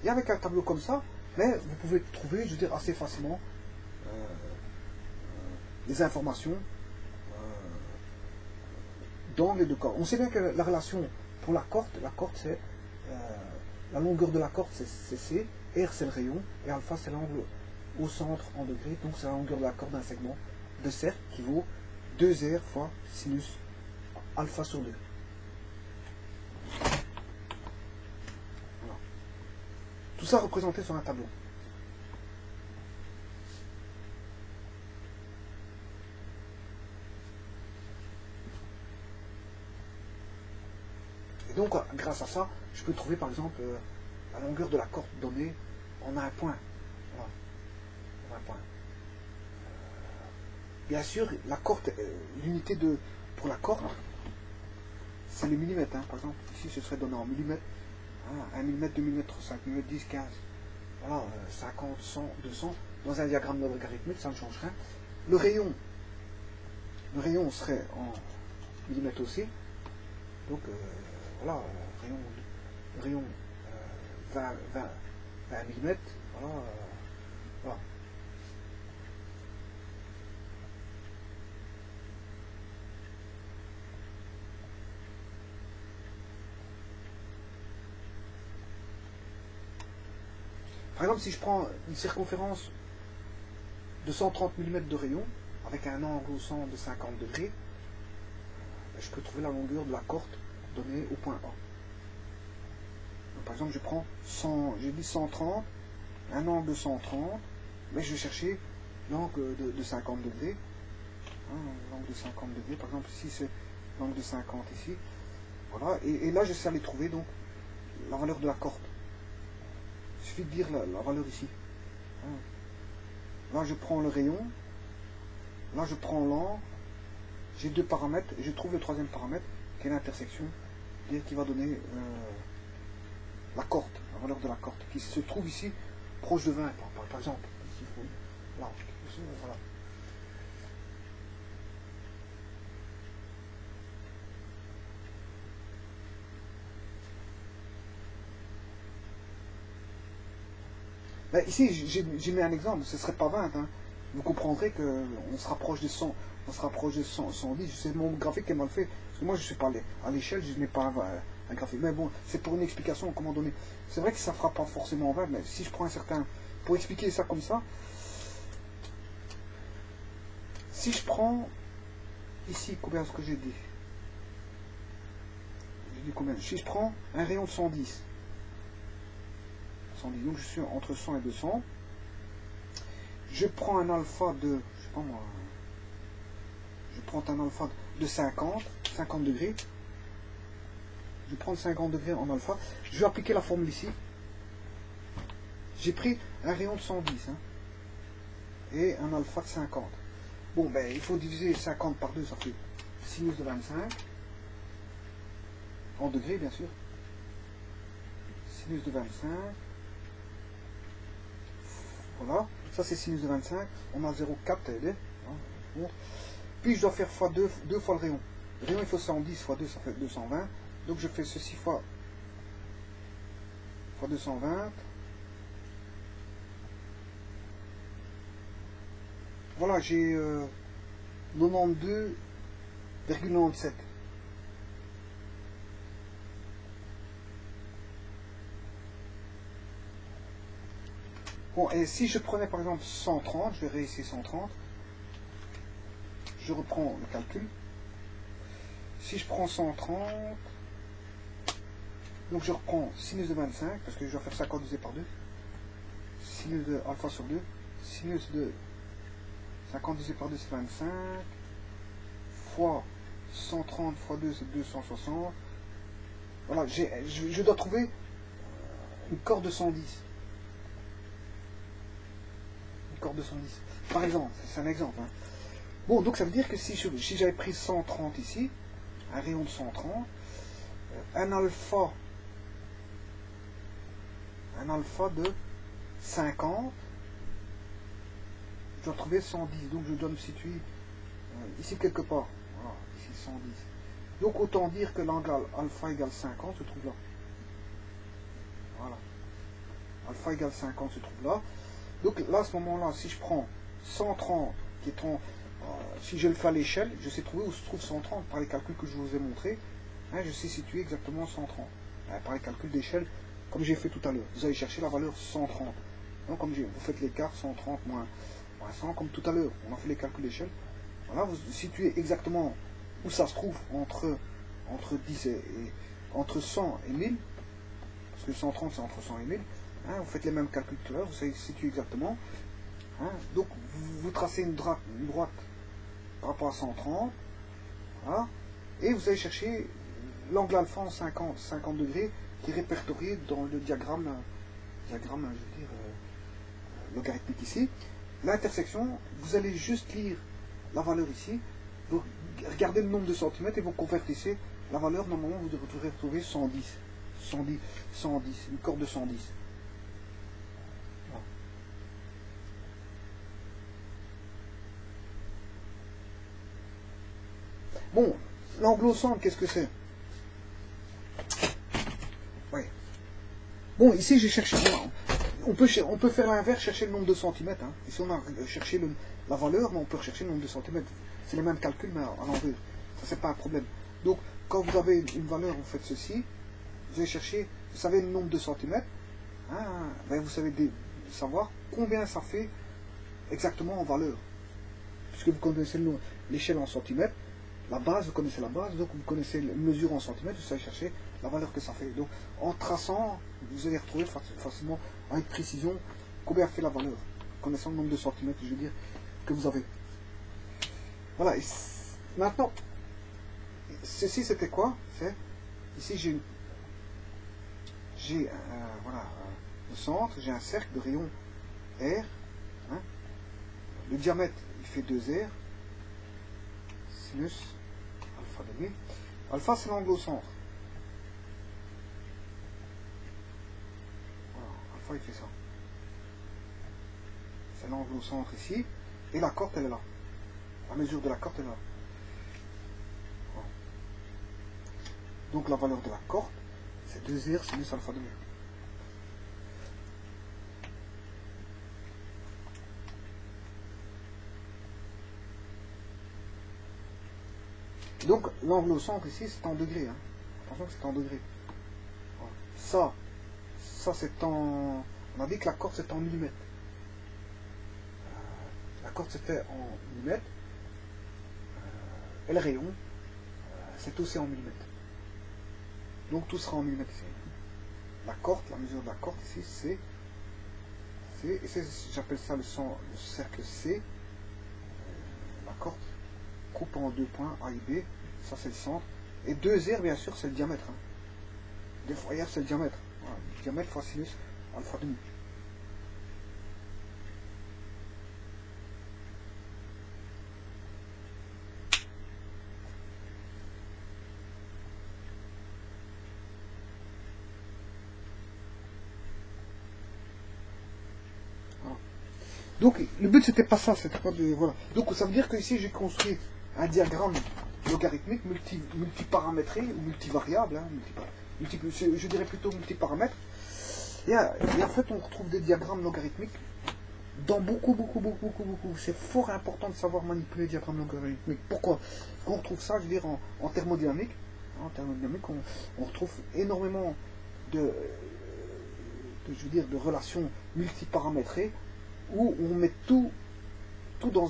Et avec un tableau comme ça, Mais vous pouvez trouver, je veux dire, assez facilement les informations dans les deux cordes. On sait bien que la relation pour la corde c'est la longueur de la corde c'est C, R c'est le rayon, et alpha c'est l'angle au centre en degrés, donc c'est la longueur de la corde d'un segment de cercle qui vaut 2R fois sinus alpha sur 2. Voilà. Tout ça représenté sur un tableau. Et donc, grâce à ça, je peux trouver par exemple la longueur de la corde donnée en un point. Voilà. En un point. Bien sûr, la corde, l'unité pour la corde, c'est le millimètre. Hein. Par exemple, ici, ce serait donné en millimètres. Hein, 1 mm, 2 mm, 5 mm, 10, 15. Voilà, 50, 100, 200. Dans un diagramme logarithmique, ça ne change rien. Le rayon serait en millimètres aussi. Donc, voilà, rayon 20 mm. Voilà, voilà. Par exemple, si je prends une circonférence de 130 mm de rayon, avec un angle au centre de 50 degrés, je peux trouver la longueur de la corde donnée au point A. Donc, par exemple, je prends 100, j'ai dit 130, un angle de 130, mais je vais chercher l'angle de 50 degrés. Hein, l'angle de 50 degrés, par exemple, ici c'est l'angle de 50 ici. Voilà, et là je sais aller trouver donc la valeur de la corde. Il suffit de dire la valeur ici. Là, je prends le rayon. Là, je prends l'angle. J'ai deux paramètres. Et je trouve le troisième paramètre, qui est l'intersection, qui va donner la corde, la valeur de la corde, qui se trouve ici, proche de 20, par exemple. Ici, là, voilà. Mais ici, j'ai mis un exemple, ce ne serait pas 20. Hein. Vous comprendrez qu'on se rapproche de 100, on se rapproche de 110. C'est mon graphique qui est mal fait. Parce que moi, je ne suis pas à l'échelle, je n'ai pas un graphique. Mais bon, c'est pour une explication, comment donner. C'est vrai que ça ne fera pas forcément 20, mais si je prends un certain... Pour expliquer ça comme ça, si je prends ici, combien est-ce que j'ai dit? J'ai dit combien? Si je prends un rayon de 110, donc je suis entre 100 et 200. Je prends un alpha de, je sais pas moi, je prends un alpha de 50 degrés. Je prends 50 degrés en alpha. Je vais appliquer la formule ici. J'ai pris un rayon de 110 hein, et un alpha de 50. Bon, ben il faut diviser 50 par 2, ça fait sinus de 25. En degrés, bien sûr. Sinus de 25. Voilà, ça c'est sinus de 25, on a 0,4 TD. Hein, puis je dois faire fois 2 fois le rayon. Le rayon il faut 110 fois 2, ça fait 220. Donc je fais ceci fois 220. Voilà, j'ai 92,97. Bon, et si je prenais par exemple 130, je verrai ici 130, je reprends le calcul. Si je prends 130, donc je reprends sinus de 25, parce que je dois faire 50 divisé par 2, sinus de alpha sur 2, sinus de 50 divisé par 2 c'est 25, fois 130 fois 2 c'est 260. Voilà, je dois trouver une corde de 110. De 110. Par exemple, c'est un exemple. Hein. Bon, donc ça veut dire que si j'avais pris 130 ici, un rayon de 130, un alpha de 50, je dois trouver 110. Donc je dois me situer ici quelque part. Voilà, ici 110. Donc autant dire que l'angle alpha égale 50 se trouve là. Voilà. alpha égale 50 se trouve là. Donc là, à ce moment-là, si je prends 130, qui est si je le fais à l'échelle, je sais trouver où se trouve 130 par les calculs que je vous ai montrés. Hein, je sais situer exactement 130. Hein, par les calculs d'échelle, comme j'ai fait tout à l'heure. Vous allez chercher la valeur 130. Donc comme vous faites l'écart 130 moins 100, comme tout à l'heure, on a fait les calculs d'échelle. Voilà, vous situez exactement où ça se trouve entre 10 entre 100 et 1000. Parce que 130 c'est entre 100 et 1000. Hein, vous faites les mêmes calculs tout à l'heure, vous savez situer exactement. Hein, donc vous tracez une droite par rapport à 130. Voilà, et vous allez chercher l'angle alpha en 50 degrés qui est répertorié dans le diagramme je veux dire, logarithmique ici. L'intersection, vous allez juste lire la valeur ici, vous regardez le nombre de centimètres et vous convertissez la valeur. Normalement vous devrez retrouver 110, une corde de 110. Voilà. Bon, l'angle au centre, qu'est-ce que c'est? Ouais. Bon, ici j'ai cherché. On peut faire l'inverse, chercher le nombre de centimètres. Hein. Ici on a cherché la valeur, mais on peut rechercher le nombre de centimètres. C'est les mêmes calculs, mais à l'envers. Ça, c'est pas un problème. Donc, quand vous avez une valeur, vous faites ceci. Vous allez chercher, vous savez le nombre de centimètres. Hein, ben vous savez savoir combien ça fait exactement en valeur. Puisque vous connaissez l'échelle en centimètres. La base, vous connaissez la base, donc vous connaissez la mesure en centimètres, vous savez chercher la valeur que ça fait. Donc en traçant, vous allez retrouver facilement, avec précision, combien fait la valeur, connaissant le nombre de centimètres, je veux dire, que vous avez. Voilà, et maintenant, ceci c'était quoi? Ici j'ai voilà, le centre, j'ai un cercle de rayon R, hein. Le diamètre il fait 2R, sinus alpha de 1000. Alpha c'est l'angle au centre. Voilà, alpha il fait ça. C'est l'angle au centre ici. Et la corde elle est là. La mesure de la corde est là. Voilà. Donc la valeur de la corde c'est 2R sinus alpha de 1000. Donc l'angle au centre ici c'est en degrés. Hein. Attention que c'est en degrés. Voilà. Ça c'est en... On a dit que la corde c'est en millimètres. La corde c'était en millimètres. Et le rayon c'est aussi en millimètres. Donc tout sera en millimètres ici. La corde, la mesure de la corde ici c'est j'appelle ça le cercle C. La corde coupe en deux points A et B, ça c'est le centre, et 2R bien sûr c'est le diamètre. Hein. 2 fois R c'est le diamètre. Voilà. Le diamètre fois sinus alpha de 1000. Voilà. Donc le but c'était pas ça, c'était pas de. Voilà. Donc ça veut dire que ici j'ai construit un diagramme logarithmique multiparamétré ou multivariable, hein, je dirais plutôt multiparamètre. Et en fait on retrouve des diagrammes logarithmiques dans beaucoup. C'est fort important de savoir manipuler les diagrammes logarithmiques. Pourquoi? Parce qu'on retrouve ça, je veux dire, en thermodynamique. En thermodynamique, on retrouve énormément de relations multiparamétrées où on met tout dans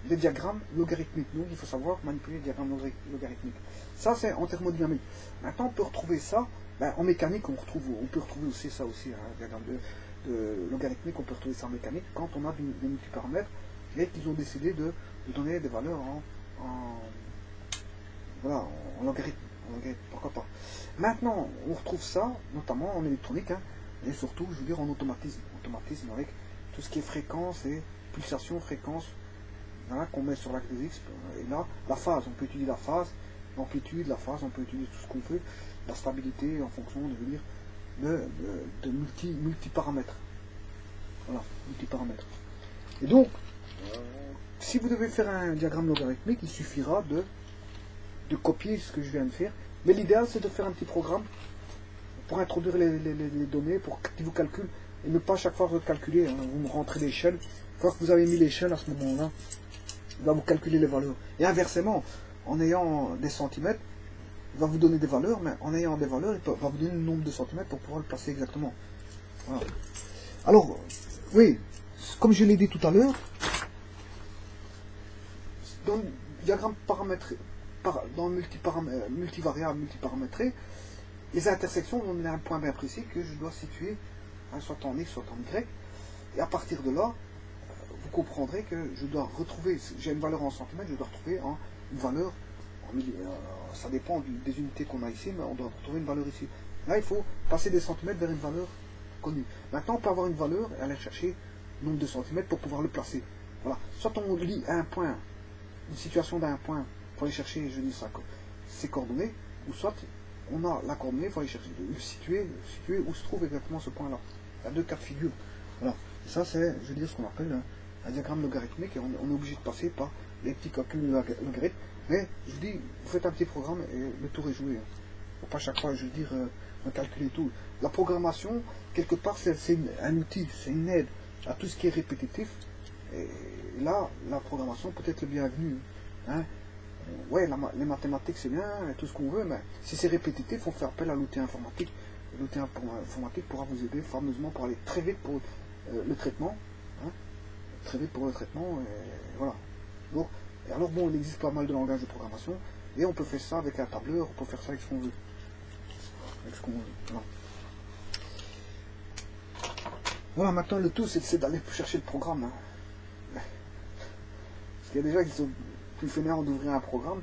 des diagrammes logarithmiques. Donc il faut savoir manipuler les diagrammes logarithmiques. Ça c'est en thermodynamique. Maintenant on peut retrouver ça, en mécanique on peut retrouver aussi ça aussi, hein, diagramme de logarithmique, on peut retrouver ça en mécanique quand on a des multiparamètres et qu'ils ont décidé de donner des valeurs en logarithme. Pourquoi pas. Maintenant on retrouve ça notamment en électronique, hein, et surtout je veux dire en automatisme avec tout ce qui est fréquence et pulsation, fréquence, hein, qu'on met sur l'axe des X. Et là la phase, on peut étudier la phase, l'amplitude, la phase, on peut étudier tout ce qu'on veut, la stabilité en fonction de multiparamètres. Voilà, multiparamètres. Et donc si vous devez faire un diagramme logarithmique, il suffira de copier ce que je viens de faire. Mais l'idéal c'est de faire un petit programme pour introduire les données, pour qu'il vous calcule et ne pas à chaque fois recalculer. Hein. Vous me rentrez l'échelle. Une fois que vous avez mis l'échelle à ce moment-là, il va vous calculer les valeurs. Et inversement, en ayant des centimètres, il va vous donner des valeurs, mais en ayant des valeurs, il va vous donner le nombre de centimètres pour pouvoir le placer exactement. Voilà. Alors, oui, comme je l'ai dit tout à l'heure, dans le diagramme paramétré, dans le multivariable, multiparamétré, les intersections vont donner un point bien précis que je dois situer, hein, soit en X, soit en Y. Et à partir de là, vous comprendrez que je dois retrouver, j'ai une valeur en centimètres, je dois retrouver une valeur en ça dépend des unités qu'on a ici, mais on doit retrouver une valeur ici. Là, il faut passer des centimètres vers une valeur connue. Maintenant, on peut avoir une valeur et aller chercher le nombre de centimètres pour pouvoir le placer. Voilà. Soit on lit un point, une situation d'un point, il faut aller chercher, je dis ça, ses coordonnées, ou soit on a la coordonnée, il faut aller chercher, le situer où se trouve exactement ce point-là. Il y a deux cas de figure. Voilà. Et ça, c'est, je veux dire, ce qu'on appelle un diagramme logarithmique, et on est obligé de passer par les petits calculs logarithmes. Mais, je vous dis, vous faites un petit programme et le tour est joué. Faut pas chaque fois, je veux dire, calculer tout. La programmation, quelque part, c'est un outil, c'est une aide à tout ce qui est répétitif. Et là, la programmation peut être le bienvenu. Hein. Ouais, les mathématiques, c'est bien, et tout ce qu'on veut, mais si c'est répétitif, il faut faire appel à l'outil informatique. L'outil informatique pourra vous aider fameusement pour aller très vite pour le traitement. Hein. Très vite pour le traitement, et voilà. Donc, et alors bon, il existe pas mal de langages de programmation, et on peut faire ça avec un tableur, on peut faire ça avec ce qu'on veut. Avec ce qu'on veut. Voilà. Voilà, maintenant le tout c'est d'aller chercher le programme. Hein. Parce qu'il y a des gens qui sont plus fainéants d'ouvrir un programme,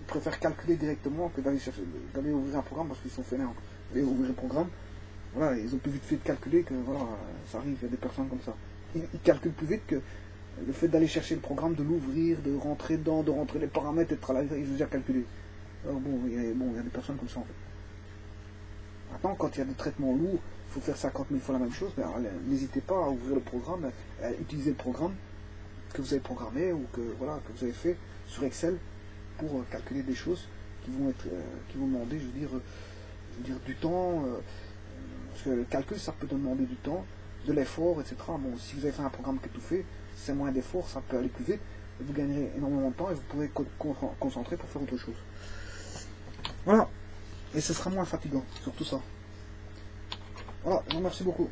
ils préfèrent calculer directement que d'aller ouvrir un programme parce qu'ils sont fainéants. D'aller ouvrir un programme, voilà, ils ont plus vite fait de calculer que voilà, ça arrive, il y a des personnes comme ça. Ils calculent plus vite que le fait d'aller chercher le programme, de l'ouvrir, de rentrer dedans, de rentrer les paramètres, etc. Ils ont déjà calculé. Alors bon, il y a des personnes comme ça en fait. Maintenant, quand il y a des traitements lourds, il faut faire 50 000 fois la même chose, mais n'hésitez pas à ouvrir le programme, à utiliser le programme que vous avez programmé ou que vous avez fait sur Excel pour calculer des choses qui vont demander, je veux dire du temps, parce que le calcul, ça peut demander du temps, de l'effort, etc. Bon, si vous avez fait un programme qui est tout fait, c'est moins d'effort, ça peut aller plus vite, et vous gagnerez énormément de temps et vous pourrez concentrer pour faire autre chose. Voilà. Et ce sera moins fatigant, sur tout ça. Voilà, je vous remercie beaucoup.